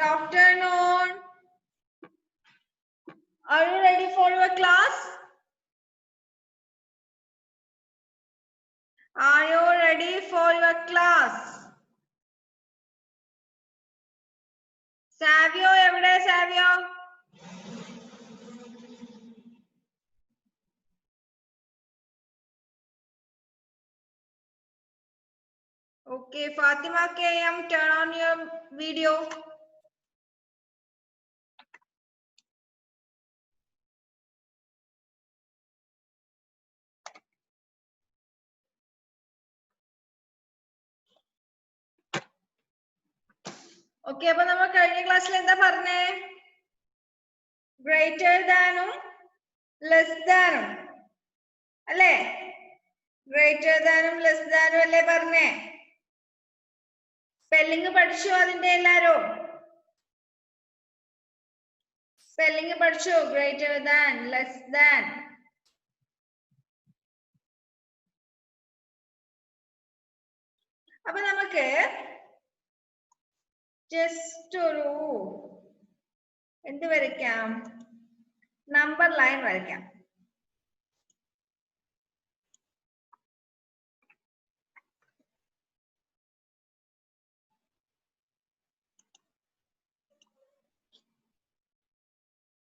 afternoon. Are you ready for your class? Are you ready for your class? Savio, everyday Savio. Okay, Fatima KM, turn on your video. Okay, അപ്പോൾ നമ്മൾ കഴിഞ്ഞ ക്ലാസ്സിൽ എന്താ പറഞ്ഞേ? Greater than less than അല്ലേ? Greater than less than അല്ലേ പറഞ്ഞേ? Spelling പഠിച്ചോ അതിന്റെ എല്ലാരും? സ്പെല്ലിംഗ് പഠിച്ചോ? Greater than, less than. അപ്പൊ നമുക്ക് ജസ്റ്റ് ഒരു എന്ത് വരയ്ക്കാം? നമ്പർ ലൈൻ വരയ്ക്കാം.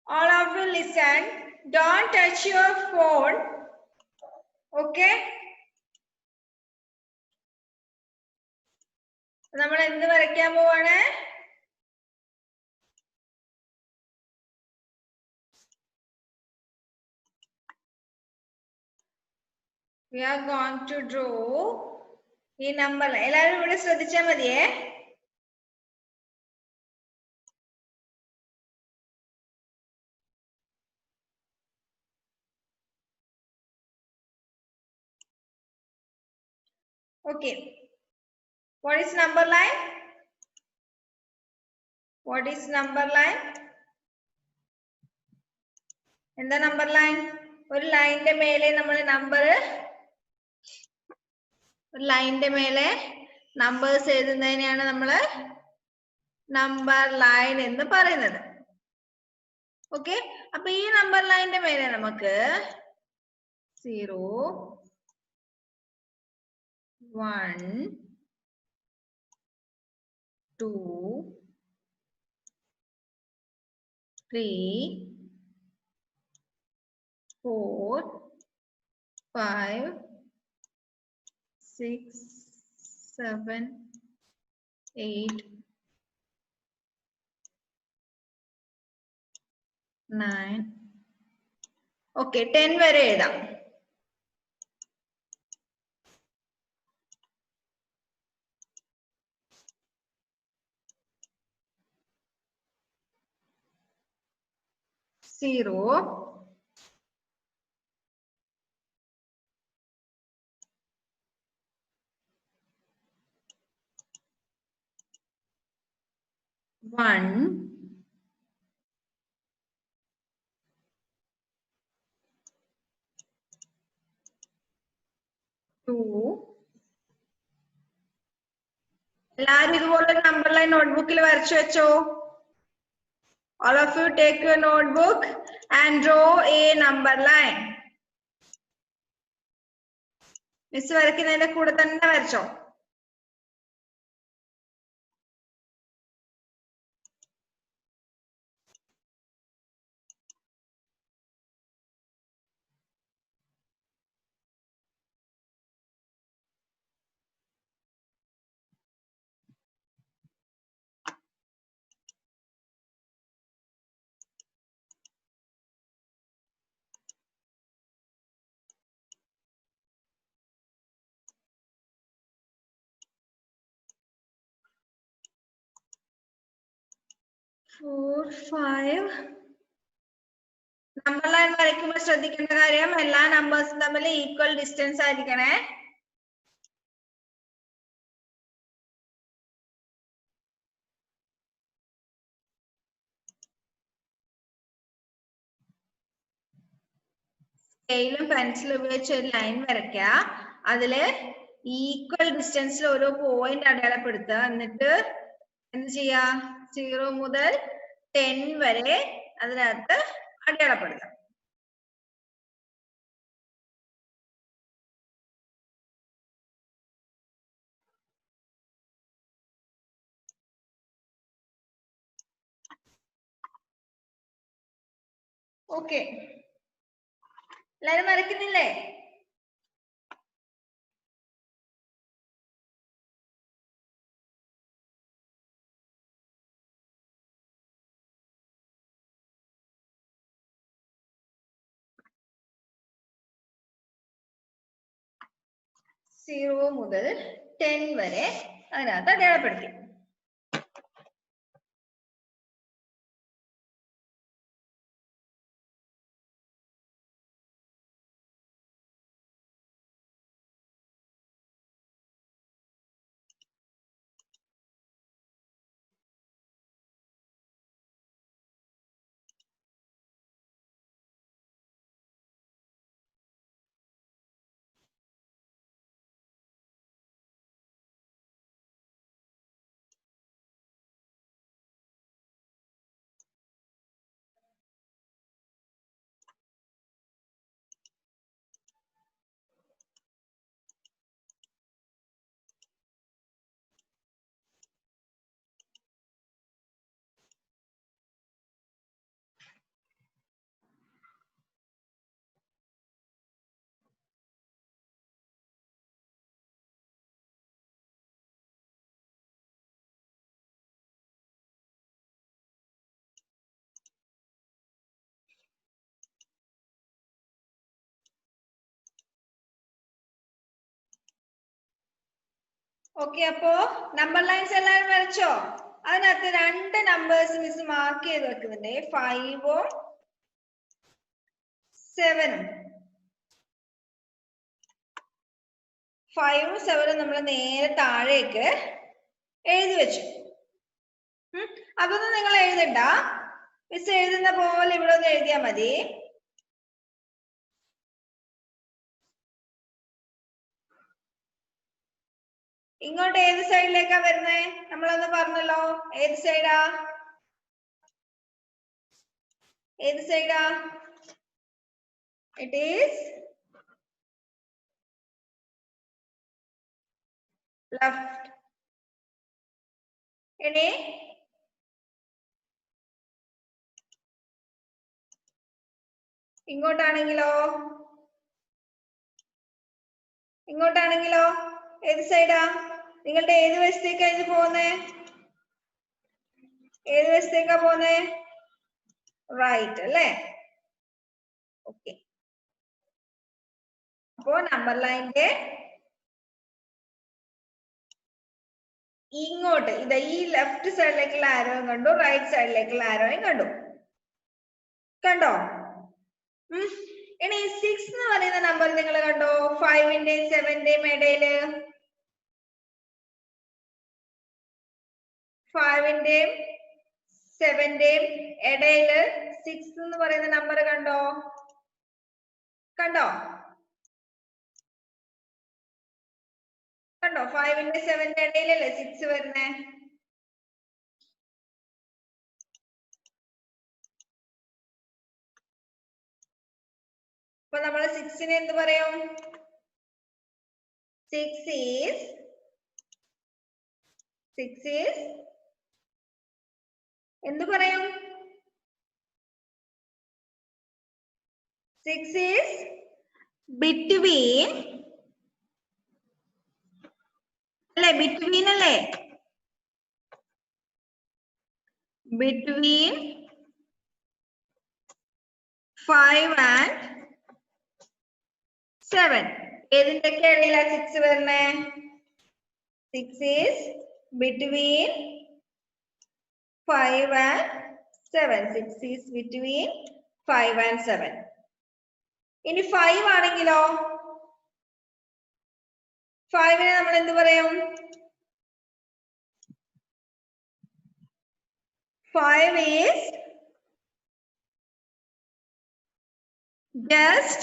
All of you listen. Don't touch your phone. Okay? നമ്മൾ എന്ത് വരയ്ക്കാൻ പോവാണ്? We are going to draw ഈ നമ്പർ. എല്ലാവരും ഇവിടെ ശ്രദ്ധിച്ചാൽ മതിയേ. Okay. What is number line? What is number line? എന്താ നമ്പർ ലൈൻ? ഒരു ലൈനിന്റെ മേലെ നമ്മൾ നമ്പേഴ്സ് എഴുതുന്നതിനെയാണ് നമ്മൾ നമ്പർ ലൈൻ എന്ന് പറയുന്നത്. ഓക്കെ, അപ്പൊ ഈ നമ്പർ ലൈനിന്റെ മേലെ നമുക്ക് 0, 1, 2, 3, 4, 5, 6, 7, 8, 9. ഓക്കെ, 10 വരെ എഴുതാം. Zero, 1, 2. എല്ലാരും ഇതുപോലെ നമ്പർ ലൈൻ നോട്ട്ബുക്കിൽ വരച്ചു വെച്ചോ. All of you take your notebook and draw a number line. Miss വരയ്ക്കുന്നതിന്റെ കൂടെ തന്നെ വരച്ചോ. Four, 5. നമ്പർ ലൈൻ വരയ്ക്കുമ്പോൾ ശ്രദ്ധിക്കേണ്ട കാര്യം, എല്ലാ നമ്പേഴ്സും തമ്മിൽ ഈക്വൽ ഡിസ്റ്റൻസ് ആയിരിക്കണേ. സ്കെയിലും പെൻസിലും ഉപയോഗിച്ച് ഒരു ലൈൻ വരയ്ക്കുക. അതില് ഈക്വൽ ഡിസ്റ്റൻസിൽ ഓരോ പോയിന്റ് അടയാളപ്പെടുത്തുക. എന്നിട്ട് എന്ത് ചെയ്യാ 0 മുതൽ 10 വരെ അതിനകത്ത് അടയാളപ്പെടുത്താം. ഓക്കെ, എല്ലാരും വരയ്ക്കുന്നില്ലേ? സീറോ മുതൽ 10 വരെ അതിനകത്ത് അടയാളപ്പെടുത്തി. ഓക്കെ, അപ്പോ നമ്പർ ലൈൻസ് എല്ലാവരും വരച്ചോ? അതിനകത്ത് 2 നമ്പേഴ്സ് മിസ് മാർക്ക് ചെയ്ത് വെക്കുന്നുണ്ട്, 5ഉം 7ഉം. 5ഉം 7ഉം നമ്മൾ നേരെ താഴേക്ക് എഴുതി വെച്ചു. അതൊന്നും നിങ്ങൾ എഴുതണ്ട, മിസ് എഴുതുന്ന പോലെ ഇവിടെ ഒന്ന് എഴുതിയാ മതി. ഇങ്ങോട്ട് ഏത് സൈഡിലേക്കാ വരുന്നേ? നമ്മളൊന്ന് പറഞ്ഞല്ലോ, ഏത് സൈഡാ? ഏത് സൈഡാ? It is left. ഇനി ഇങ്ങോട്ടാണെങ്കിലോ? ഇങ്ങോട്ടാണെങ്കിലോ ഏത് സൈഡാ? നിങ്ങളുടെ ഏത് വശത്തേക്കാ ഇത് പോകുന്നേ? ഏത് വശത്തേക്കാ പോകുന്നേ? റൈറ്റ് അല്ലേ? ഓക്കെ, അപ്പോ നമ്പർ ലൈനിന്റെ ഇങ്ങോട്ട് ഇത് ഈ ലെഫ്റ്റ് സൈഡിലേക്കുള്ള ആരോയും കണ്ടു, റൈറ്റ് സൈഡിലേക്കുള്ള ആരോയും കണ്ടു. കണ്ടോ? ഇനി 6 എന്ന് പറയുന്ന നമ്പർ നിങ്ങൾ കണ്ടോ? 5ന്റെയും 7ന്റെയും ഇടയില് 5ന്റെയും 7ന്റെയും ഇടയില് 6 എന്ന് പറയുന്ന നമ്പർ കണ്ടോ? കണ്ടോ? കണ്ടോ? 5ന്റെ 7ന്റെ ഇടയിലല്ലേ 6 വരുന്നേ? അപ്പൊ നമ്മൾ 6നെ എന്ത് പറയും? 6 is എന്ത് പറയും? 6 is between അല്ലേ? between അല്ലേ? between 5 and 7. ഏതിന്റെ ഒക്കെ ഇടയിലാ 6 വരുന്നേ? 6 is between 5 and 7. 6 is between 5 and 7. ഇനി 5 ആണെങ്കിലോ? 5നെ നമ്മൾ എന്ത് പറയും? 5 is just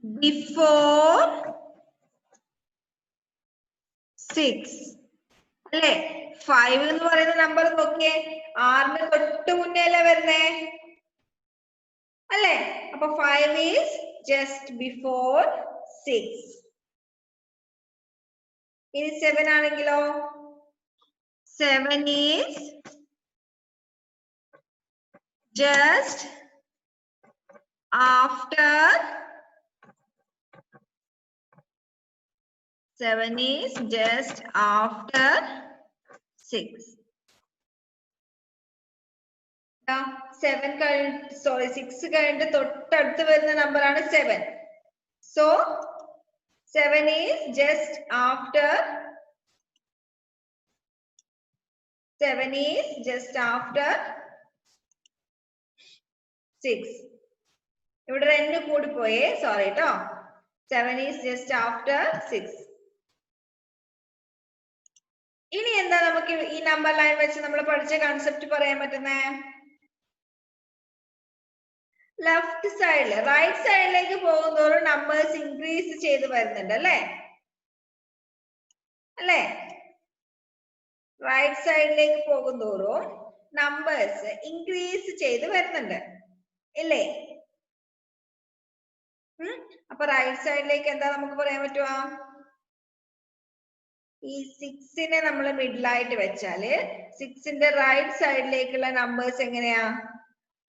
before 6 അല്ലേ? 5 എന്ന് പറയുന്ന നമ്പർ നോക്കിയേ, 6ന് തൊട്ട് മുന്നേ അല്ലേ വരുന്നേ അല്ലേ? അപ്പൊ 5 is just before 6. ഇനി 7 ആണെങ്കിലോ, 7 is just after 7 is just after 6. 7 sorry 6 കഴിഞ്ഞിട്ട് തൊട്ടടുത്ത് വരുന്ന നമ്പർ ആണ് 7. So 7 is just after 6. ഇവിടെ 2 കൂടി പോയേ, സോറി ട്ടോ. 7 is just after 6. ഇനി എന്താ നമുക്ക് ഈ നമ്പർ ലൈൻ വെച്ച് നമ്മൾ പഠിച്ച കൺസെപ്റ്റ് പറയാൻ പറ്റുന്നേ? ലെഫ്റ്റ് സൈഡില് റൈറ്റ് സൈഡിലേക്ക് പോകുന്നതോറും നമ്പേഴ്സ് ഇൻക്രീസ് ചെയ്ത് വരുന്നുണ്ട് അല്ലേ? അല്ലേ? റൈറ്റ് സൈഡിലേക്ക് പോകുന്നതോറും നമ്പേഴ്സ് ഇൻക്രീസ് ചെയ്ത് വരുന്നുണ്ട് ഇല്ലേ? അപ്പൊ റൈറ്റ് സൈഡിലേക്ക് എന്താ നമുക്ക് പറയാൻ പറ്റുക? ഈ 6നെ നമ്മൾ മിഡിലായിട്ട് വെച്ചാല് 6ന്റെ റൈറ്റ് സൈഡിലേക്കുള്ള നമ്പേഴ്സ് എങ്ങനെയാ?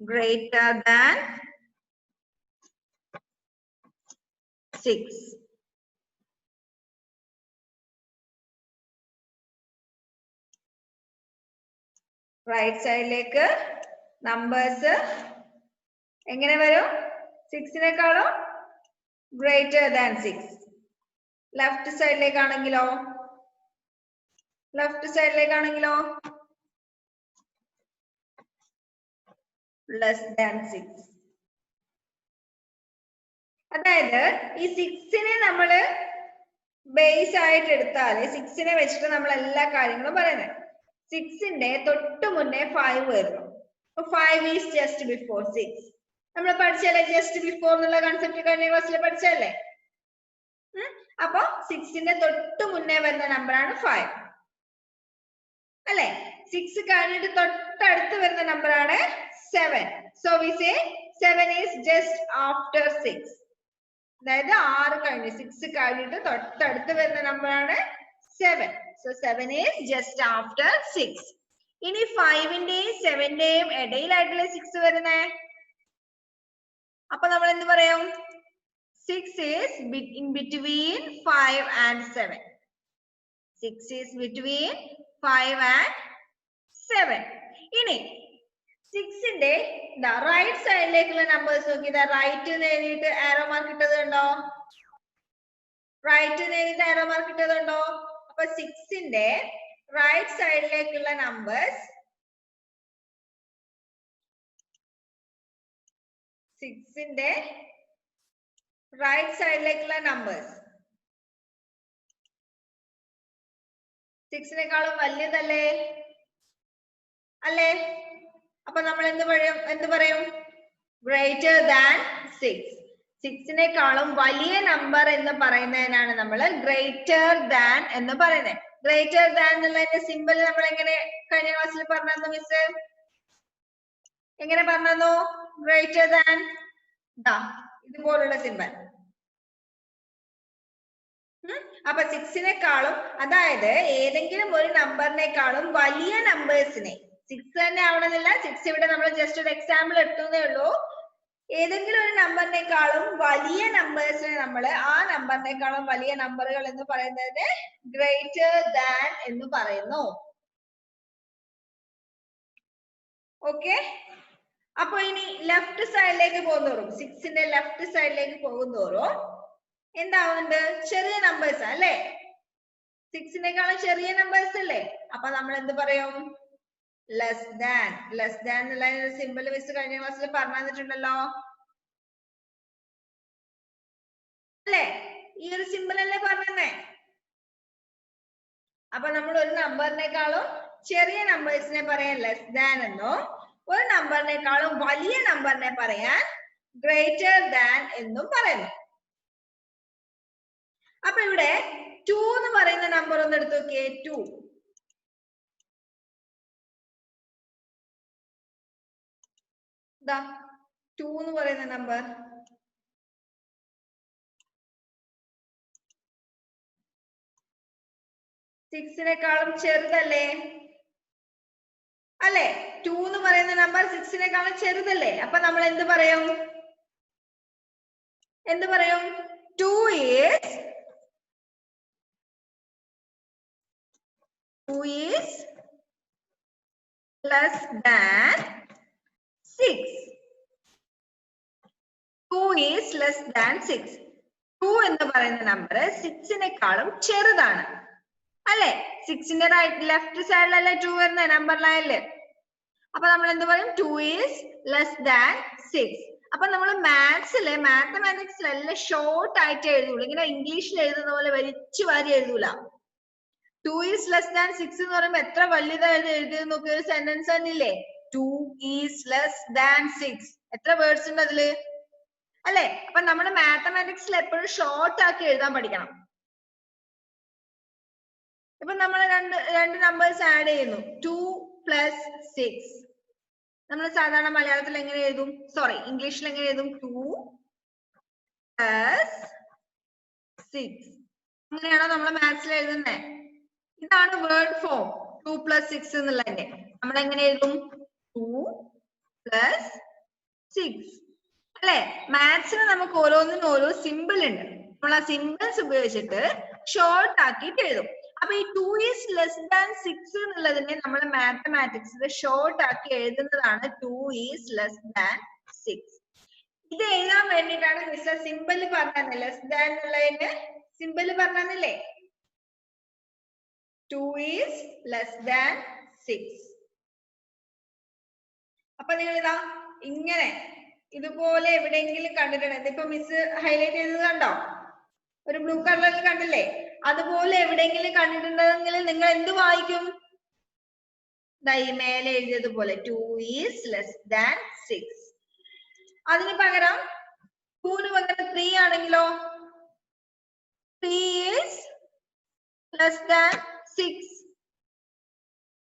Greater than 6. റൈറ്റ് സൈഡിലേക്ക് നമ്പേഴ്സ് എങ്ങനെ വരും? 6നേക്കാളും ഗ്രേറ്റർ ദാൻ 6. ലെഫ്റ്റ് സൈഡിലേക്കാണെങ്കിലോ ലെസ് ദാൻ 6. അതായത് ഈ 6നെ നമ്മള് ബേസ് ആയിട്ട് എടുത്താല് 6നെ വെച്ചിട്ട് നമ്മൾ എല്ലാ കാര്യങ്ങളും പറയുന്നത്. 6ന്റെ തൊട്ട് മുന്നേ 5 വരുന്നു. അപ്പൊ 5 ഈസ് ജസ്റ്റ് ബിഫോർ 6. നമ്മൾ പഠിച്ചല്ലേ ജസ്റ്റ് ബിഫോർ എന്നുള്ള കൺസെപ്റ്റ് കഴിഞ്ഞ ക്ലാസ്സിൽ പഠിച്ചല്ലേ? അപ്പൊ 6ന്റെ തൊട്ട് മുന്നേ വരുന്ന നമ്പറാണ് 5 അല്ലെ? 6 കഴിഞ്ഞിട്ട് തൊട്ടടുത്ത് വരുന്ന നമ്പറാണ് 7. So we say 7 is just after 6. അതായത് 6 കഴിഞ്ഞ് 6 കഴിഞ്ഞിട്ട് തൊട്ടടുത്ത് വരുന്ന നമ്പറാണ് 7. So 7 is just after 6. ഇനി 5ന്റെയും 7ന്റെയും ഇടയിലായിട്ടുള്ള 6 വരുന്നേ. അപ്പൊ നമ്മൾ എന്ത് പറയും? 6 is in between 5 and 7. 6 is between 5 and 7. ഇനി 6ന്റെ റൈറ്റ് സൈഡിലേക്കുള്ള നമ്പേഴ്സ് നോക്കി. റൈറ്റ് എഴുതിയിട്ട് ആരോ മാർക്ക് ഇട്ടതുണ്ടോ? റൈറ്റ് എഴുതിയിട്ട് ആരോ മാർക്ക് ഇട്ടതുണ്ടോ? അപ്പൊ 6ന്റെ റൈറ്റ് സൈഡിലേക്കുള്ള നമ്പേഴ്സ് 6ന്റെ റൈറ്റ് സൈഡിലേക്കുള്ള നമ്പേഴ്സ് 6നേക്കാളും വലിയതല്ലേ അല്ലേ? അപ്പൊ നമ്മൾ എന്ത് പറയും? Greater than 6. 6നേക്കാളും വലിയ നമ്പർ എന്ന് പറയുന്നതിനാണ് നമ്മൾ ഗ്രേറ്റർ ദാൻ എന്ന് പറയുന്നത്. ഗ്രേറ്റർ ദാൻ എന്നുള്ളതിന്റെ സിമ്പിൾ നമ്മൾ എങ്ങനെ കഴിഞ്ഞ ക്ലാസ്സിൽ പറഞ്ഞു മിസ്? എങ്ങനെ പറഞ്ഞു? ഗ്രേറ്റർ ദാൻ ഇതുപോലുള്ള സിമ്പിൾ. അപ്പൊ 6നേക്കാളും, അതായത് ഏതെങ്കിലും ഒരു നമ്പറിനേക്കാളും വലിയ നമ്പേഴ്സിനെ, 6 തന്നെ ആവണമെന്നില്ല, 6 ഇവിടെ നമ്മൾ ജസ്റ്റ് ഒരു എക്സാമ്പിൾ എടുത്തേ ഉള്ളൂ. ഏതെങ്കിലും ഒരു നമ്പറിനേക്കാളും വലിയ നമ്പേഴ്സിനെ നമ്മൾ ആ നമ്പറിനേക്കാളും വലിയ നമ്പറുകൾ എന്ന് പറയുന്നതിന് ഗ്രേറ്റർ ദാൻ എന്ന് പറയുന്നു. ഓക്കെ? അപ്പൊ ഇനി ലെഫ്റ്റ് സൈഡിലേക്ക് പോകുന്നോറും 6ന്റെ ലെഫ്റ്റ് സൈഡിലേക്ക് പോകുന്നോറും എന്താവുന്നുണ്ട്? ചെറിയ നമ്പേഴ്സ് അല്ലേ? 6നേക്കാളും ചെറിയ നമ്പേഴ്സ് അല്ലേ? അപ്പൊ നമ്മൾ എന്ത് പറയും? Less than. ലെസ് ദാൻ എന്നുള്ള സിമ്പിൾ മിസ് കഴിഞ്ഞ ക്ലാസ്സിൽ പറഞ്ഞു തന്നിട്ടുണ്ടല്ലോ അല്ലേ? ഈ ഒരു സിമ്പിൾ അല്ലേ പറഞ്ഞേ? അപ്പൊ നമ്മൾ ഒരു നമ്പറിനേക്കാളും ചെറിയ നമ്പേഴ്സിനെ പറയാൻ ലെസ് ദാൻ എന്നും ഒരു നമ്പറിനേക്കാളും വലിയ നമ്പറിനെ പറയാൻ ഗ്രേറ്റർ ദാൻ എന്നും പറയുന്നു. അപ്പൊ ഇവിടെ 2 എന്ന് പറയുന്ന നമ്പർ ഒന്ന് എടുത്ത് നോക്കിയേ. 2. ദാ 2 എന്ന് പറയുന്ന നമ്പർ സിക്സിനേക്കാളും ചെറുതല്ലേ? അല്ലെ? 2 എന്ന് പറയുന്ന നമ്പർ സിക്സിനേക്കാളും ചെറുതല്ലേ? അപ്പൊ നമ്മൾ എന്ത് പറയും? 2 is less than 6. 2 is less than 6. 2 എന്ന് പറയുന്ന നമ്പർ 6നേക്കാളും ചെറുതാണ് അല്ലെ? 6ന്റെ ലെഫ്റ്റ് സൈഡിലല്ലേ 2 വരുന്ന നമ്പർ ലൈനില്. അപ്പൊ നമ്മൾ എന്ത് പറയും? 2 is less than 6. അപ്പൊ നമ്മൾ മാത്സില് മാത്തമാറ്റിക്സിലെല്ലാം ഷോർട്ട് ആയിട്ട് എഴുതുള്ളൂ. ഇങ്ങനെ ഇംഗ്ലീഷിൽ എഴുതുന്ന പോലെ വലിച്ചു വാരി എഴുതൂല. 2 is less than 6 എന്ന് പറയുമ്പോ എത്ര വലുതായിട്ട് എഴുതിയെന്ന് നോക്കിയ ഒരു സെന്റൻസ് തന്നെയില്ലേ? 2 is less than 6. എത്ര വേർഡ്സ് ഉണ്ട് അതില് അല്ലെ? അപ്പൊ നമ്മുടെ മാത്തമാറ്റിക്സിൽ എപ്പോഴും ഷോർട്ട് ആക്കി എഴുതാൻ പഠിക്കണം. ഇപ്പൊ നമ്മൾ രണ്ട് നമ്പേഴ്സ് ആഡ് ചെയ്യുന്നു. 2 plus 6. നമ്മൾ സാധാരണ മലയാളത്തിൽ എങ്ങനെ എഴുതും? സോറി, ഇംഗ്ലീഷിൽ എങ്ങനെ എഴുതും? 2 plus 6. അങ്ങനെയാണോ നമ്മൾ മാത്സിൽ എഴുതുന്നത്? ഇതാണ് വേർഡ് ഫോം 2 plus 6 എന്നുള്ളതിന്റെ. നമ്മൾ എങ്ങനെ എഴുതും? 2 plus 6 അല്ലെ? മാത്സിന് നമുക്ക് ഓരോന്നിനും ഓരോ സിമ്പിൾ ഉണ്ട്. നമ്മൾ ആ സിമ്പിൾസ് ഉപയോഗിച്ചിട്ട് ഷോർട്ട് ആക്കിയിട്ട് എഴുതും. അപ്പൊ ഈ 2 is less than 6 എന്നുള്ളതിനെ നമ്മൾ മാത്തമാറ്റിക്സിൽ ഷോർട്ട് ആക്കി എഴുതുന്നതാണ് 2 is less than 6. ഇത് എഴുതാൻ വേണ്ടിയിട്ടാണ് മിസ്റ്റർ സിമ്പിൾ പറഞ്ഞത്. ലെസ് ദാൻ എന്നുള്ളതിന് സിമ്പിൾ പറഞ്ഞല്ലേ? 2 is less than 6. അപ്പൊ നിങ്ങൾ ഇതാ ഇങ്ങനെ ഇതുപോലെ എവിടെയെങ്കിലും കണ്ടിട്ടുണ്ട്? ഇതിപ്പോ മിസ് ഹൈലൈറ്റ് ചെയ്തത് കണ്ടോ? ഒരു ബ്ലൂ കളറിൽ കണ്ടില്ലേ? അതുപോലെ എവിടെയെങ്കിലും കണ്ടിട്ടുണ്ടെങ്കിൽ നിങ്ങൾ എന്ത് വായിക്കും? മേലെ എഴുതിയതുപോലെ 2 is less than 6. അതിന് പകരം 2 പകരം 3 ആണെങ്കിലോ 3 is less than 6.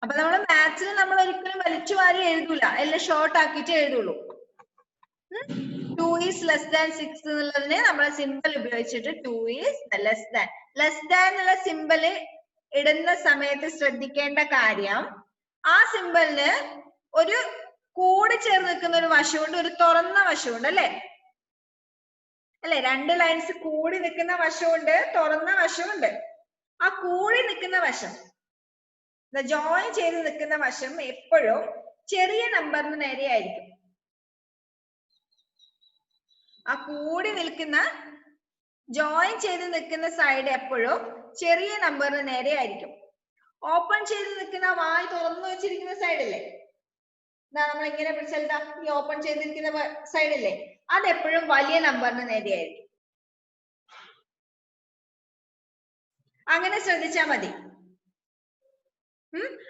അപ്പൊ നമ്മൾ മാത്സിൽ നമ്മൾ ഒരിക്കലും വലിച്ചു വാരി എഴുതൂല, എല്ലാം ഷോർട്ട് ആക്കിയിട്ട് എഴുതുള്ളൂ. 2 is less than 6 എന്നുള്ളതിനെ നമ്മൾ സിമ്പിൾ ഉപയോഗിച്ചിട്ട് 2 is less than എന്നുള്ള സിമ്പിൾ ഇടുന്ന സമയത്ത് ശ്രദ്ധിക്കേണ്ട കാര്യം, ആ സിമ്പിളിന് ഒരു കൂടി ചേർന്ന് നിൽക്കുന്ന ഒരു വശമുണ്ട്, ഒരു തുറന്ന വശമുണ്ട് അല്ലെ? രണ്ട് ലൈൻസ് കൂടി നിൽക്കുന്ന വശമുണ്ട്, തുറന്ന വശമുണ്ട്. ആ കൂടി നിൽക്കുന്ന വശം, ജോയിൻ ചെയ്ത് നിൽക്കുന്ന വശം എപ്പോഴും ചെറിയ നമ്പറിന് നേരെയായിരിക്കും. ആ കൂടി നിൽക്കുന്ന ജോയിൻ ചെയ്ത് നിൽക്കുന്ന സൈഡ് എപ്പോഴും ചെറിയ നമ്പറിന് നേരെയായിരിക്കും. ഓപ്പൺ ചെയ്ത് നിൽക്കുന്ന വായ് തുറന്നു വെച്ചിരിക്കുന്ന സൈഡ് അല്ലേ, നമ്മൾ ഇങ്ങനെ പിടിച്ചാൽ ഈ ഓപ്പൺ ചെയ്തിരിക്കുന്ന സൈഡ് അല്ലേ, അതെപ്പോഴും വലിയ നമ്പറിന് നേരെയായിരിക്കും. അങ്ങനെ ശ്രദ്ധിച്ചാൽ മതി.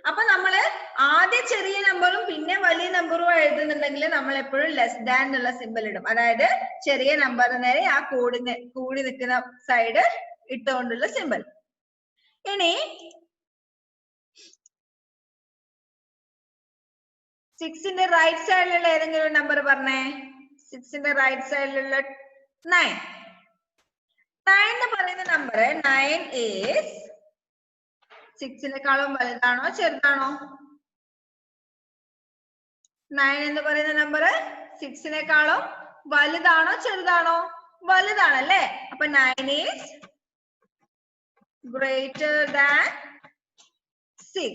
അപ്പൊ നമ്മള് ആദ്യം ചെറിയ നമ്പറും പിന്നെ വലിയ നമ്പറും എഴുതുന്നുണ്ടെങ്കിൽ നമ്മൾ എപ്പോഴും ലെസ് ദാൻ എന്നുള്ള സിമ്പിൾ ഇടും. അതായത് ചെറിയ നമ്പറിന് നേരെ ആ കൂടി നിൽക്കുന്ന സൈഡ് ഇട്ടുകൊണ്ടുള്ള സിമ്പിൾ. ഇനി 6ന്റെ റൈറ്റ് സൈഡിലുള്ള ഏതെങ്കിലും ഒരു നമ്പർ പറഞ്ഞേ. 6ന്റെ റൈറ്റ് സൈഡിലുള്ള 9 എന്ന് പറയുന്ന നമ്പർ 9 is 6നേക്കാളും വലുതാണോ ചെറുതാണോ? 9 എന്ന് പറയുന്ന നമ്പർ 6നേക്കാളും വലുതാണോ ചെറുതാണോ? വലുതാണല്ലേ? അപ്പൊ 9 is greater than 6.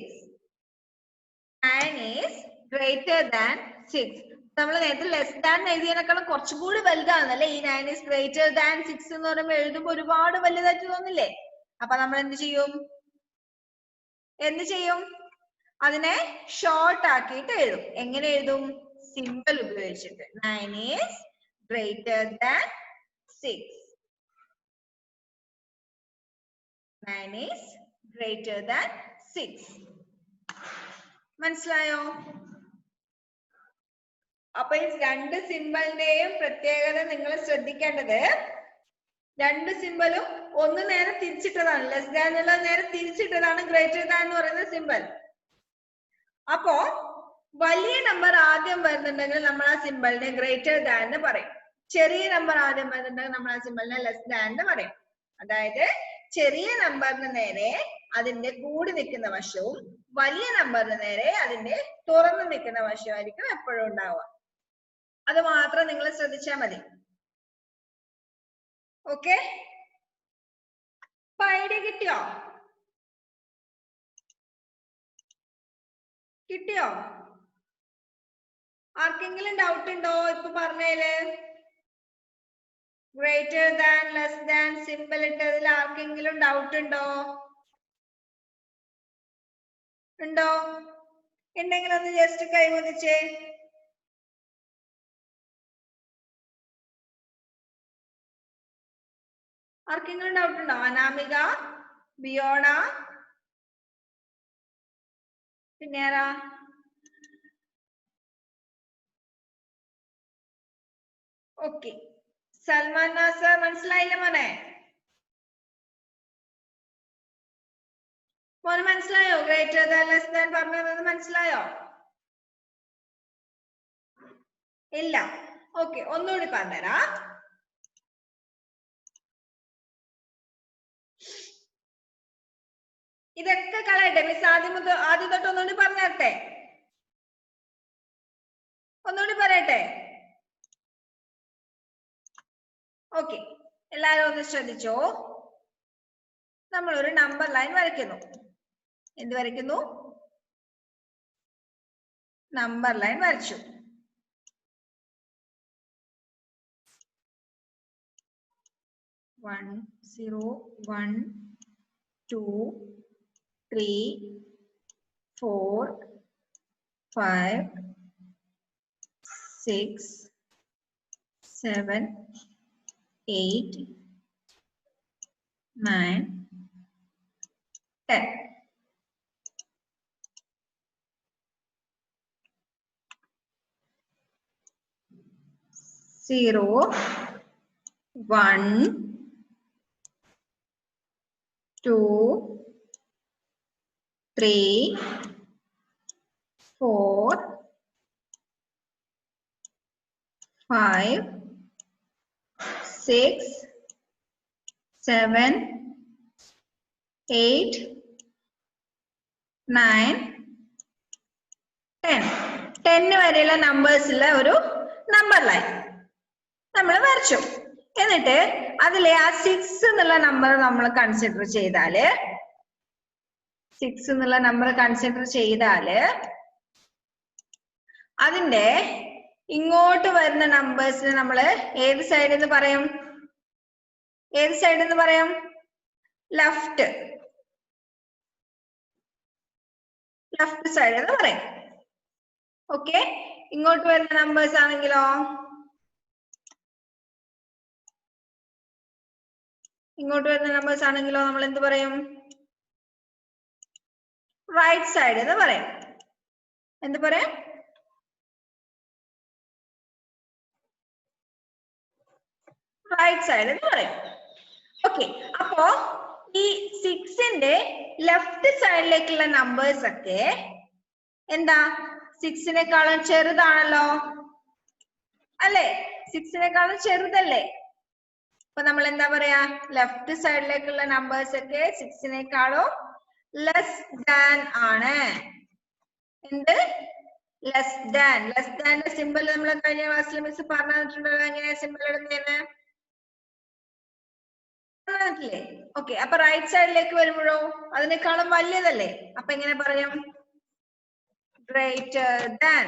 9 is greater than 6. നമ്മൾ നേരത്തെ ലെസ് ദാൻ എഴുതിയതിനേക്കാളും കുറച്ചുകൂടി വലുതാണല്ലേ ഈ 9 is greater than 6 എന്ന് പറയുമ്പോൾ എഴുതുമ്പോൾ ഒരുപാട് വലുതായിട്ട് തോന്നില്ലേ? അപ്പൊ നമ്മൾ എന്ത് ചെയ്യും? അതിനെ ഷോർട്ട് ആക്കിയിട്ട് എഴുതും. എങ്ങനെ എഴുതും? സിമ്പിൾ ഉപയോഗിച്ചിട്ട്. 9 is greater than 6. 9 is greater than 6. മനസ്സിലായോ? അപ്പൊ ഈ രണ്ട് സിമ്പിളിന്റെയും പ്രത്യേകത നിങ്ങൾ ശ്രദ്ധിക്കേണ്ടത്, രണ്ട് സിമ്പിളും ഒന്ന് നേരെ തിരിച്ചിട്ടതാണ്, ലെസ് ദാൻ എന്നുള്ള നേരെ തിരിച്ചിട്ടതാണ് ഗ്രേറ്റർ ദാൻ എന്ന് പറയുന്ന സിമ്പൽ. അപ്പോ വലിയ നമ്പർ ആദ്യം വരുന്നുണ്ടെങ്കിൽ നമ്മൾ ആ സിമ്പലിനെ ഗ്രേറ്റർ ദാൻ എന്ന് പറയും. ചെറിയ നമ്പർ ആദ്യം വരുന്നുണ്ടെങ്കിൽ നമ്മൾ ആ സിമ്പലിനെ ലെസ് ദാൻ എന്ന് പറയും. അതായത് ചെറിയ നമ്പറിന് നേരെ അതിന്റെ കൂടി നിൽക്കുന്ന വശവും വലിയ നമ്പറിന് നേരെ അതിന്റെ തുറന്നു നിൽക്കുന്ന വശമായിരിക്കും എപ്പോഴും ഉണ്ടാവുക. അത് മാത്രം നിങ്ങൾ ശ്രദ്ധിച്ചാൽ മതി. ഓക്കെ, ഐഡിയ കിട്ടിയോ? കിട്ടിയോ? ആർക്കെങ്കിലും ഡൗട്ട് ഉണ്ടോ ഇപ്പൊ പറഞ്ഞതില്? Greater than less than simple ഇട്ടതിൽ ആർക്കെങ്കിലും ഡൗട്ട് ഉണ്ടോ? ഉണ്ടോ? ഉണ്ടെങ്കിൽ ഒന്ന് ജസ്റ്റ് കൈവന്നിച്ചേ. ആർക്കെങ്കിലും ഡൗട്ട് ഉണ്ടോ? അനാമിക, ബിയോണ, പിന്നെ ആരാ? ഓക്കെ, സൽമാൻ നാസർ മനസ്സിലായില്ല മോനെ? മോന് മനസ്സിലായോ? ഗ്രേറ്റർ ദാൻ ലെസ് ദാൻ പറഞ്ഞത് മനസ്സിലായോ? ഇല്ല. ഓക്കെ, ഒന്നുകൂടി പറഞ്ഞുതരാം. ഇതൊക്കെ കളയട്ടെ, മിസ് ആദ്യം തൊട്ട് ഒന്നുകൂടി പറഞ്ഞു തരട്ടെ? ഒന്നുകൂടി പറയട്ടെ? ഓക്കെ, എല്ലാരും ഒന്ന് ശ്രദ്ധിച്ചോ. നമ്മൾ ഒരു നമ്പർ ലൈൻ വരയ്ക്കുന്നു. എന്ത് വരയ്ക്കുന്നു? നമ്പർ ലൈൻ വരച്ചു. വൺ 0 1 2 3 4 5 6 7 8 9 10. Zero, 1, 2, 3, 4, 5, 6, 7, 8, 9, 10. 10 വരെയുള്ള നമ്പേഴ്സിലെ ഒരു നമ്പർ ലൈൻ നമ്മൾ വരച്ചു. എന്നിട്ട് അതിലെ ആ 6 എന്നുള്ള നമ്പർ നമ്മൾ കൺസിഡർ ചെയ്താല് 6 എന്നുള്ള നമ്പർ കൺസിഡർ ചെയ്താല് അതിന്റെ ഇങ്ങോട്ട് വരുന്ന നമ്പേഴ്സിന് നമ്മൾ ഏത് സൈഡിൽ നിന്ന് പറയും? ഏത് സൈഡിൽ നിന്ന് പറയും? ലെഫ്റ്റ് സൈഡ് എന്ന് പറയും. ഓക്കെ, ഇങ്ങോട്ട് വരുന്ന നമ്പേഴ്സ് ആണെങ്കിലോ? ഇങ്ങോട്ട് വരുന്ന നമ്പേഴ്സ് ആണെങ്കിലോ നമ്മൾ എന്ത് പറയും? റൈറ്റ് സൈഡ് എന്ന് പറയും. എന്ത് പറയും? റൈറ്റ് സൈഡ് എന്ന് പറയും. ഓക്കെ, അപ്പോ ഈ 6ന്റെ ലെഫ്റ്റ് സൈഡിലേക്കുള്ള നമ്പേഴ്സ് ഒക്കെ എന്താ? 6നേക്കാളും ചെറുതാണല്ലോ അല്ലെ? 6നേക്കാളും ചെറുതല്ലേ? അപ്പൊ നമ്മൾ എന്താ പറയാ? ലെഫ്റ്റ് സൈഡിലേക്കുള്ള നമ്പേഴ്സ് ഒക്കെ 6നേക്കാളും ലെസ് ദാൻ ആണ്. എന്ത്? Less than. ലെസ് ദാന്റെ സിമ്പിൾ നമ്മൾ കഴിഞ്ഞ ക്ലാസ്സിൽ മിസ് പറഞ്ഞു തന്നിട്ടുണ്ടല്ലോ. എങ്ങനെയാ സിമ്പിൾ ഇടുന്നതെന്ന്? ഓക്കെ, അപ്പൊ റൈറ്റ് സൈഡിലേക്ക് വരുമ്പോഴോ അതിനേക്കാളും വലിയതല്ലേ? അപ്പൊ എങ്ങനെ പറയും? Greater than.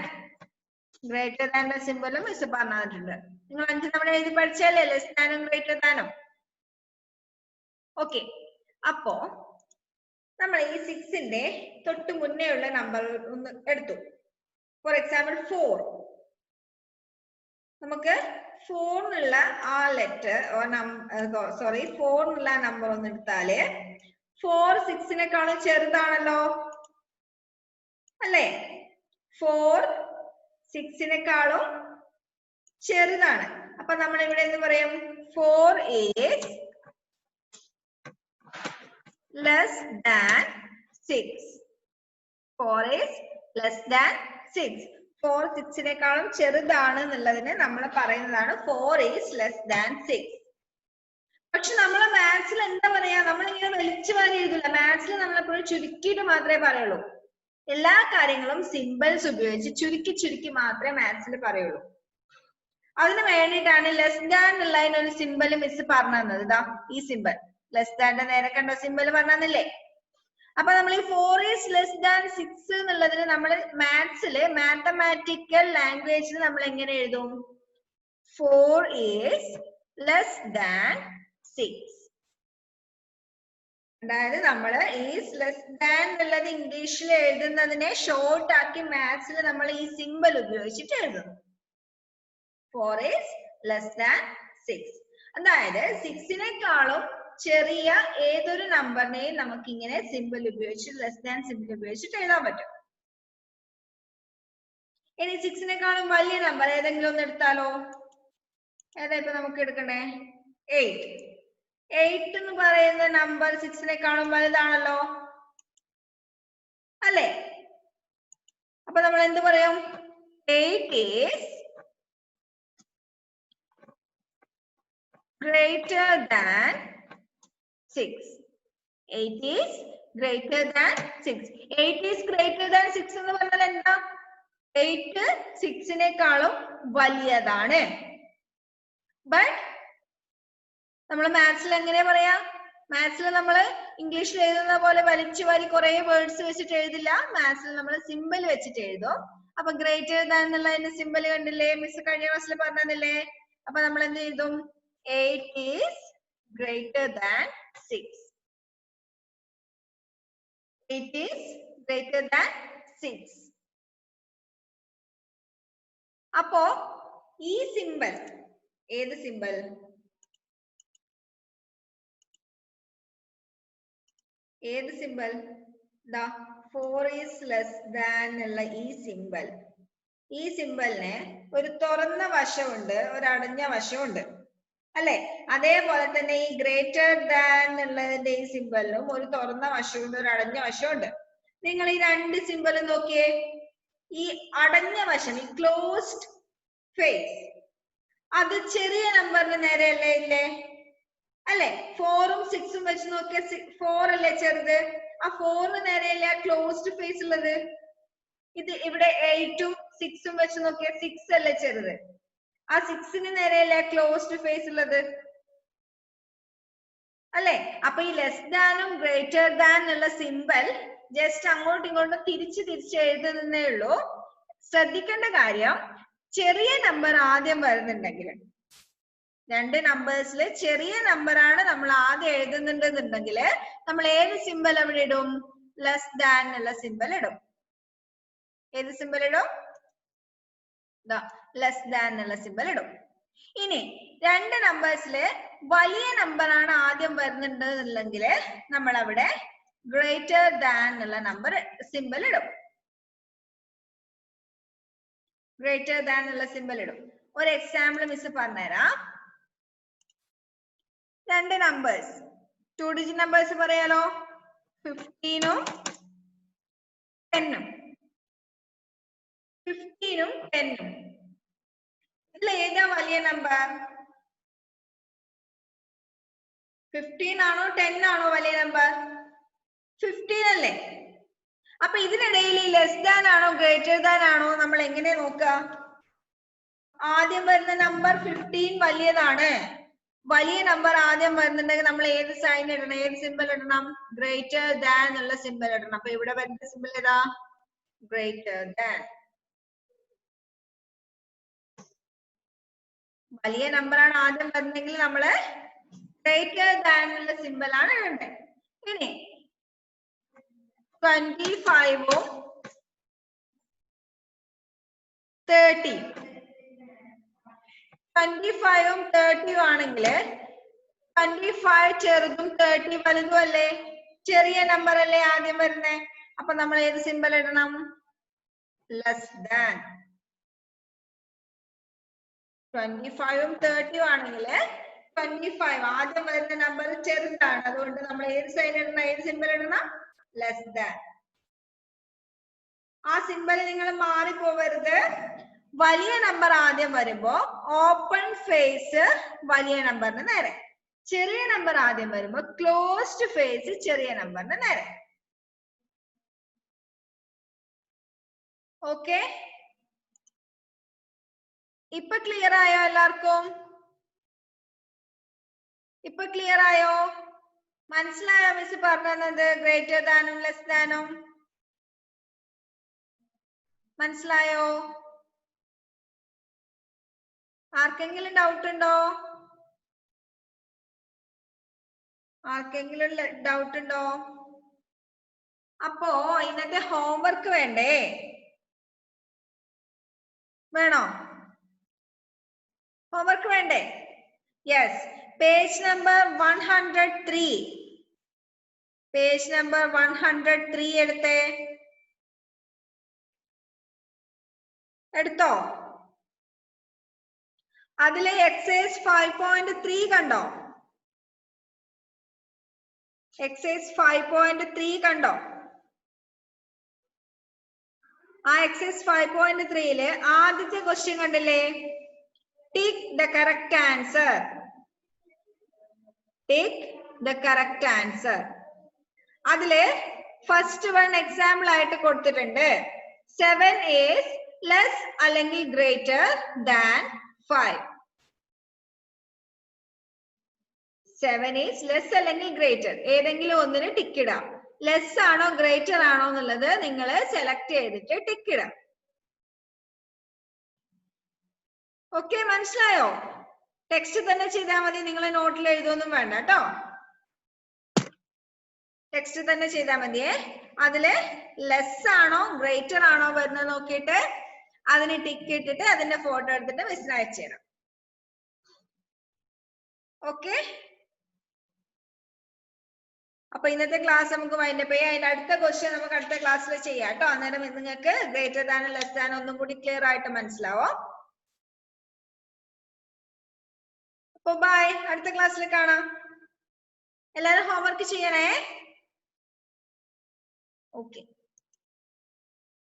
ഗ്രേറ്റർ ദാന്റെ സിമ്പിളും മിസ് പറഞ്ഞു തന്നിട്ടുണ്ട്. നിങ്ങൾ 5 തവണ എഴുതി പഠിച്ചല്ലേ ലെസ് ദാനും ഗ്രേറ്റർ ദാനും? ഓക്കെ, അപ്പോ നമ്മൾ ഈ 6ന്റെ തൊട്ട് മുന്നേ ഉള്ള നമ്പർ ഒന്ന് എടുത്തു. For example 4. നമുക്ക് 4 എന്നുള്ള ആ ലെറ്റർ സോറി 4 എന്നുള്ള നമ്പർ ഒന്ന് എടുത്താല് 4 6നേക്കാളും ചെറുതാണല്ലോ അല്ലേ? 4 6നേക്കാളും ചെറുതാണ്. അപ്പൊ നമ്മൾ ഇവിടെ എന്ത് പറയും? 4 is less than 6. 4 is less than 6. 4 6-നേക്കാളും ചെറുതാണ് എന്നുള്ളതിന് നമ്മൾ പറയുന്നതാണ് 4 is less than 6. പക്ഷെ നമ്മളെ മാത്സിൽ എന്താ പറയാ, നമ്മൾ ഇങ്ങനെ വലിച്ചു വാരി എഴുതില്ല. മാത്സിൽ നമ്മളെപ്പോഴും ചുരുക്കിയിട്ട് മാത്രമേ പറയുള്ളൂ. എല്ലാ കാര്യങ്ങളും സിമ്പിൾസ് ഉപയോഗിച്ച് ചുരുക്കി ചുരുക്കി മാത്രമേ മാത്സിൽ പറയുള്ളൂ. അതിന് വേണ്ടിയിട്ടാണ് ലെസ് ദാൻ എന്നുള്ളതിന് ഒരു സിമ്പിൾ മിസ് പറഞ്ഞു തന്നത്. ഇതാ ഈ സിമ്പിൾ ലെസ് ദാന്റെ നേരെ കണ്ട സിമ്പിൾ പറഞ്ഞു തന്നില്ലേ. അപ്പൊ നമ്മൾ ഈ 4 is less than 6 എന്നുള്ളതിന് നമ്മൾ മാത്സില് മാത്തമാറ്റിക്കൽ ലാംഗ്വേജിൽ നമ്മൾ എങ്ങനെ എഴുതും? 4 is less than 6. അതായത് നമ്മൾ ഈസ് ലെസ് ദാൻ എന്നുള്ളത് ഇംഗ്ലീഷിൽ എഴുതുന്നതിനെ ഷോർട്ട് ആക്കി മാത്സിൽ നമ്മൾ ഈ സിമ്പിൾ ഉപയോഗിച്ചിട്ട് എഴുതും. 4 is less than 6. അതായത് 6-നേക്കാളും ചെറിയ ഏതൊരു നമ്പറിനെയും നമുക്ക് ഇങ്ങനെ സിമ്പിൾ ഉപയോഗിച്ച് ലെസ് ദാൻ സിമ്പിൾ ഉപയോഗിച്ചിട്ട് എഴുതാൻ പറ്റും. ഇനി 6-നേക്കാളും വലിയ നമ്പർ ഏതെങ്കിലും ഒന്ന് എടുത്താലോ? ഏതാ ഇപ്പൊ നമുക്ക് എടുക്കണ്ടേ? 8. 8 എന്ന് പറയുന്ന നമ്പർ 6-നേക്കാളും വലുതാണല്ലോ അല്ലേ? അപ്പൊ നമ്മൾ എന്ത് പറയും? 8 is greater than 6. 8 is greater than 6. 8 is greater than 6 എന്ന് പറഞ്ഞാൽ എന്താ? 8 6-നേക്കാളും വലിയതാണ്. ബട്ട് നമ്മൾ മാത്സിൽ എങ്ങനെയാ പറയാ? മാത്സിൽ നമ്മൾ ഇംഗ്ലീഷിൽ എഴുതുന്ന പോലെ വലിച്ചു വാരി കുറെ വേർഡ്സ് വെച്ചിട്ട് എഴുതില്ല. മാത്സിൽ നമ്മൾ സിമ്പിൾ വെച്ചിട്ട് എഴുതും. അപ്പൊ ഗ്രേറ്റർ ദാൻ എന്നുള്ളതിന്റെ സിമ്പിൾ കണ്ടില്ലേ? മിസ് കഴിഞ്ഞ ക്ലാസ്സിൽ പറഞ്ഞതല്ലേ? അപ്പൊ നമ്മൾ എന്ത് എഴുതും? 8 is greater than 6. 8 is greater than 6. അപ്പോ ഈ സിമ്പിൾ ഏത് സിമ്പിൾ? ഏത് സിമ്പിൾ? ദാ 4 is less than എന്നുള്ള ഈ സിമ്പിൾ. ഈ സിമ്പിളിന് ഒരു തുറന്ന വശമുണ്ട്, ഒരു അടഞ്ഞ വശമുണ്ട് അല്ലെ? അതേപോലെ തന്നെ ഈ ഗ്രേറ്റർ ദാൻ എന്നുള്ളതിന്റെ ഈ സിമ്പിളിനും ഒരു തുറന്ന വശമുണ്ട്, ഒരു അടഞ്ഞ വശമുണ്ട്. നിങ്ങൾ ഈ രണ്ട് സിമ്പിളും നോക്കിയേ. ഈ അടഞ്ഞ വശം, ഈ ക്ലോസ്ഡ് ഫേസ്, അത് ചെറിയ നമ്പറിന് നേരെയല്ലേ ഇല്ലേ അല്ലെ? 4ഉം 6ഉം വെച്ച് നോക്കിയ 4 അല്ലേ ചെറുത്? ആ 4 നേരെയല്ലേ ആ ക്ലോസ്ഡ് ഫേസ് ഉള്ളത്? ഇത് ഇവിടെ 8ഉം 6ഉം വെച്ച് നോക്കിയ 6 അല്ലേ ചെറുത്? ആ 6ന് നേരെയല്ലേ ക്ലോസ്ഡ് ഫേസ് ഉള്ളത് അല്ലെ? അപ്പൊ ഈ ലെസ് ദാനും ഗ്രേറ്റർ ദാൻ എന്നുള്ള സിമ്പിൾ ജസ്റ്റ് അങ്ങോട്ടും ഇങ്ങോട്ടും തിരിച്ച് എഴുതുന്നേ ഉള്ളൂ. ശ്രദ്ധിക്കേണ്ട കാര്യം, ചെറിയ നമ്പർ ആദ്യം വരുന്നുണ്ടെങ്കിൽ, രണ്ട് നമ്പേഴ്സിൽ ചെറിയ നമ്പർ ആണ് നമ്മൾ ആദ്യം എഴുതുന്നുണ്ടെന്നുണ്ടെങ്കിൽ നമ്മൾ ഏത് സിമ്പിൾ അവിടെ ഇടും? ലെസ് ദാൻ എന്നുള്ള സിമ്പിൾ ഇടും. ഏത് സിമ്പിൾ ഇടും? ലെസ് ദാൻ എന്നുള്ള സിമ്പിൾ ഇടും. ഇനി രണ്ട് നമ്പേഴ്സില് വലിയ നമ്പർ ആണ് ആദ്യം വരുന്നുണ്ടെന്നുണ്ടെങ്കിൽ നമ്മൾ അവിടെ ഗ്രേറ്റർ ദാൻ എന്നുള്ള നമ്പർ സിമ്പിൾ ഇടും. ഗ്രേറ്റർ ദാൻ എന്നുള്ള സിമ്പിൾ ഇടും. ഒരു എക്സാമ്പിൾ മിസ് പറഞ്ഞുതരാം. രണ്ട് നമ്പേഴ്സ്, 2 ഡിജിറ്റ് നമ്പേഴ്സ് പറയാലോ, 15ഉം 10ഉം. 15ഉം 10ഉം. ഇതിൽ ഏതാ വലിയ നമ്പർ? 15 ആണോ 10 ആണോ വലിയ നമ്പർ? 15 അല്ലേ? അപ്പൊ ഇതിനിടയിൽ ലെസ് ദാൻ ആണോ ഗ്രേറ്റർ ദാൻ ആണോ നമ്മൾ എങ്ങനെ നോക്കുക? ആദ്യം വരുന്ന നമ്പർ 15 വലിയതാണ്. വലിയ നമ്പർ ആദ്യം വരുന്നുണ്ടെങ്കിൽ നമ്മൾ ഏത് സൈൻ ഇടണം? ഏത് സിമ്പിൾ ഇടണം? ഗ്രേറ്റർ ദാൻ എന്നുള്ള സിമ്പിൾ ഇടണം. അപ്പൊ ഇവിടെ വരുന്ന സിമ്പിൾ ഏതാ? Greater than. വലിയ നമ്പർ ആണ് ആദ്യം വരുന്നെങ്കിൽ നമ്മള് ഗ്രേറ്റർ ദാൻ എന്നുള്ള സിമ്പിൾ ആണ് ഇടേണ്ടത്. ഇനി 25ഉം 30. 25ഉം 30ഉം ആണെങ്കിൽ 25 ചെറുതും 30 വലുതും അല്ലേ? ചെറിയ നമ്പർ അല്ലേ ആദ്യം വരുന്നേ? അപ്പൊ നമ്മൾ ഏത് സിമ്പിൾ ഇടണം? Less than. 25ഉം 30ഉം ആണെങ്കിൽ 25 ആദ്യം വരുന്ന നമ്പർ ചെറുതാണ്, അതുകൊണ്ട് നമ്മൾ ഏത് സൈൻ ഇടണം, ഏത് സിമ്പിൾ ഇടണം? Less than. ആ സിമ്പിൾ നിങ്ങൾ മാറിപ്പോവരുത്. വലിയ നമ്പർ ആദ്യം വരുമ്പോ ഓപ്പൺ ഫേസ് വലിയ നമ്പറിന് നേരെ, ചെറിയ നമ്പർ ആദ്യം വരുമ്പോ ക്ലോസ്ഡ് ഫേസ് ചെറിയ നമ്പറിന് നേരെ. ഓക്കെ, ഇപ്പൊ ക്ലിയർ ആയോ എല്ലാവർക്കും? ഇപ്പൊ ക്ലിയർ ആയോ? മനസ്സിലായോ മിസ് പറഞ്ഞത്? ഗ്രേറ്റർ ദാനും ലെസ് ദാനും മനസ്സിലായോ? ആർക്കെങ്കിലും ഡൗട്ട് ഉണ്ടോ? ആർക്കെങ്കിലും ഡൗട്ട് ഉണ്ടോ? അപ്പോ ഇന്നത്തെ ഹോംവർക്ക് വേണ്ടേ? വേണോ? ഹോംവർക്ക് വേണ്ടേ? Yes, page number 103. Page number 103 എടുത്തേ. എടുത്തോ? അതിലെ എക്സൈസ് 5.3 കണ്ടോ? എക്സൈസ് 5.3 കണ്ടോ? ആ എക്സൈസ് 5.3 ആദ്യത്തെ ക്വസ്റ്റ്യൻ കണ്ടില്ലേ? Tick the correct answer. Tick the correct answer. അതില് ഫസ്റ്റ് വൺ എക്സാമ്പിൾ ആയിട്ട് കൊടുത്തിട്ടുണ്ട്. 7 is less അല്ലെങ്കിൽ greater than 5. 7 is less അല്ലെങ്കിൽ greater, ഏതെങ്കിലും ഒന്നിന് ടിക്ക് ഇടാം. ലെസ് ആണോ ഗ്രേറ്റർ ആണോ എന്നുള്ളത് നിങ്ങൾ സെലക്ട് ചെയ്തിട്ട് ടിക്ക് ഇടാം. ഓക്കെ, മനസ്സിലായോ? ടെക്സ്റ്റ് തന്നെ ചെയ്താൽ മതി, നിങ്ങൾ നോട്ടിൽ എഴുതൊന്നും വേണ്ട കേട്ടോ. ടെക്സ്റ്റ് തന്നെ ചെയ്താൽ മതിയേ. അതില് ലെസ് ആണോ ഗ്രേറ്റർ ആണോ വരുന്നത് നോക്കിയിട്ട് അതിന് ടിക്ക് ഇട്ടിട്ട് അതിന്റെ ഫോട്ടോ എടുത്തിട്ട് മിസ്സിന് അയച്ചു തരാം. ഓക്കെ, അപ്പൊ ഇന്നത്തെ ക്ലാസ് നമുക്ക് വൈൻഡപ്പ് ചെയ്യാം. അതിന്റെ അടുത്ത ക്വസ്റ്റ്യൻ നമുക്ക് അടുത്ത ക്ലാസ്സിൽ ചെയ്യാം കേട്ടോ. അന്നേരം നിങ്ങൾക്ക് ഗ്രേറ്റർ ദാനും ലെസ് ദാനും ഒന്നും കൂടി ക്ലിയർ ആയിട്ട് മനസ്സിലാവും. അപ്പൊ ബൈ, അടുത്ത ക്ലാസ്സിൽ കാണാം. എല്ലാരും ഹോംവർക്ക് ചെയ്യണേ. ഓക്കെ.